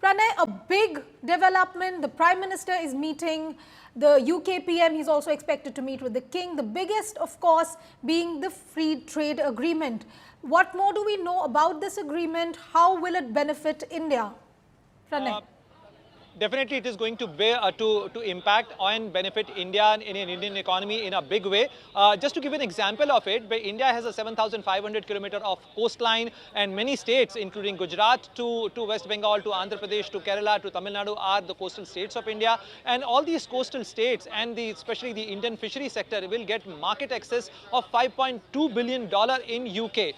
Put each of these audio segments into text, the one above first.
Pranay, a big development. The Prime Minister is meeting the UK PM. He's also expected to meet with the King. The biggest, of course, being the free trade agreement. What more do we know about this agreement? How will it benefit India? Pranay. Definitely, it is going to to impact and benefit India in an Indian economy in a big way. Just to give an example of it, India has a 7,500 kilometer of coastline, and many states, including Gujarat to West Bengal to Andhra Pradesh to Kerala to Tamil Nadu, are the coastal states of India. And all these coastal states and especially the Indian fishery sector will get market access of $5.2 billion in UK.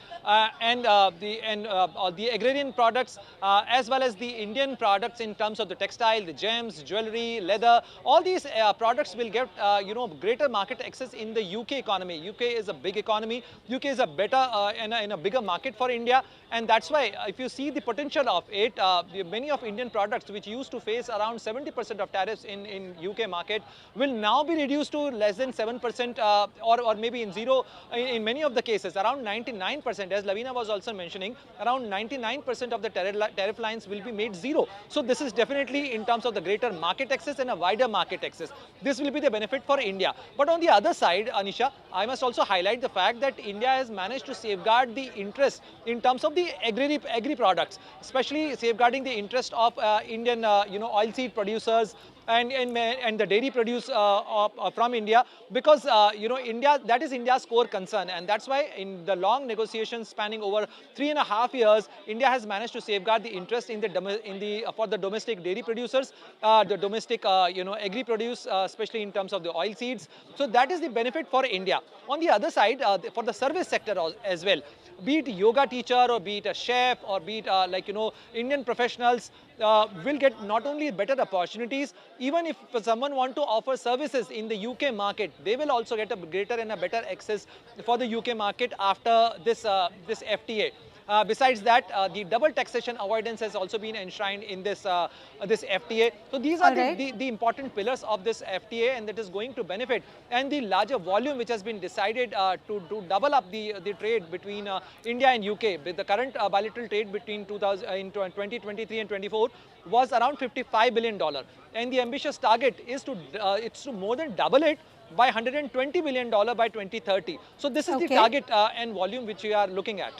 The agrarian products as well as the Indian products in terms of the textile, the gems, jewelry, leather, all these products will get greater market access in the UK economy. UK is a big economy. UK is a better and a bigger market for India, and that's why if you see the potential of it, many of Indian products which used to face around 70% of tariffs in UK market will now be reduced to less than 7% or maybe in zero in many of the cases, around 99%. As Lavina was also mentioning, around 99% of the tariff lines will be made zero. So this is definitely in terms of the greater market access and a wider market access. This will be the benefit for India. But on the other side, Anisha, I must also highlight the fact that India has managed to safeguard the interest in terms of the agri products, especially safeguarding the interest of Indian oilseed producers and the dairy produce from India, because India, that is India's core concern, and that's why in the long negotiations spanning over 3.5 years, India has managed to safeguard the interest for the domestic dairy producers, the domestic agri produce, especially in terms of the oil seeds. So that is the benefit for India. On the other side, for the service sector as well, be it yoga teacher or be it a chef or be it Indian professionals will get not only better opportunities, even if someone want to offer services in the UK market, they will also get a greater and a better access for the UK market after this FTA. Besides that, the double taxation avoidance has also been enshrined in this FTA. So these are the important pillars of this FTA, and that is going to benefit. And the larger volume which has been decided to double up the trade between India and UK. With the current bilateral trade between 2023 and 24 was around $55 billion. And the ambitious target is to more than double it by $120 billion by 2030. So this is the target and volume which we are looking at.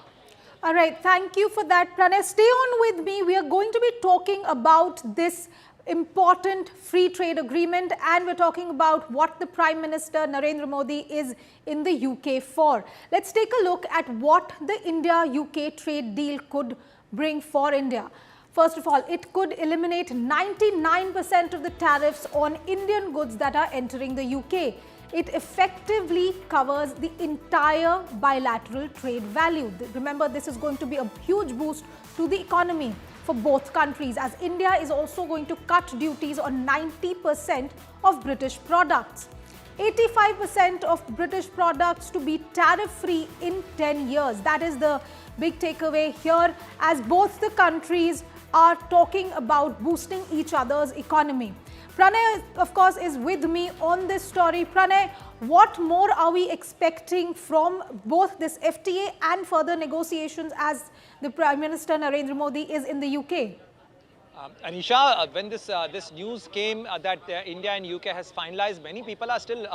All right, thank you for that, Pranay. Stay on with me. We are going to be talking about this important free trade agreement, and we're talking about what the Prime Minister Narendra Modi is in the UK for. Let's take a look at what the India-UK trade deal could bring for India. First of all, it could eliminate 99% of the tariffs on Indian goods that are entering the UK. It effectively covers the entire bilateral trade value. Remember, this is going to be a huge boost to the economy for both countries, as India is also going to cut duties on 90% of British products. 85% of British products to be tariff-free in 10 years. That is the big takeaway here, as both the countries are talking about boosting each other's economy. Pranay, of course, is with me on this story. Pranay, what more are we expecting from both this FTA and further negotiations as the Prime Minister Narendra Modi is in the UK? Anisha, when this news came that India and UK has finalized, many people are still,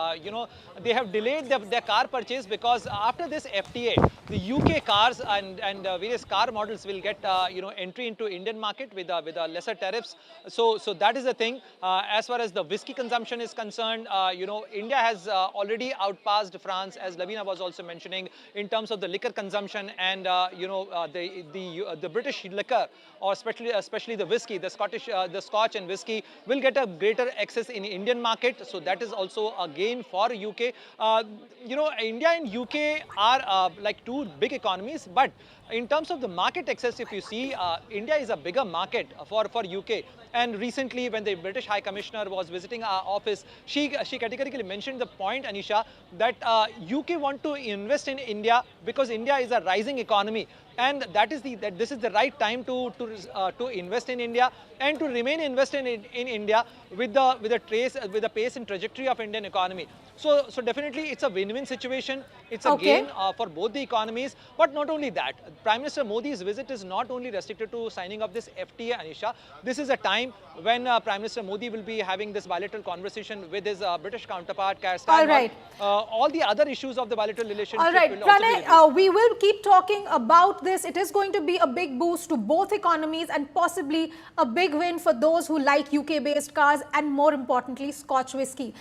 they have delayed their car purchase, because after this FTA, the UK cars and various car models will get, entry into Indian market with lesser tariffs. So that is the thing. As far as the whiskey consumption is concerned, India has already outpassed France, as Lavina was also mentioning, in terms of the liquor consumption, and the British liquor, or especially the whiskey. The Scotch and whiskey will get a greater access in Indian market, so that is also a gain for UK. India and UK are like two big economies, but in terms of the market access, if you see, India is a bigger market for UK. And recently, when the British High Commissioner was visiting our office, she categorically mentioned the point, Anisha, that UK want to invest in India because India is a rising economy. and this is the right time to invest in India and to remain invested in India with the pace and trajectory of Indian economy. So definitely it's a win-win situation. It's a Okay. gain for both the economies. But not only that, Prime Minister Modi's visit is not only restricted to signing of this FTA, Anisha. This is a time when Prime Minister Modi will be having this bilateral conversation with his British counterpart, Keir Starmer. All right. All the other issues of the bilateral relationship All right, will also be Pranay, we will keep talking about this. It is going to be a big boost to both economies and possibly a big win for those who like UK-based cars and more importantly, Scotch whisky.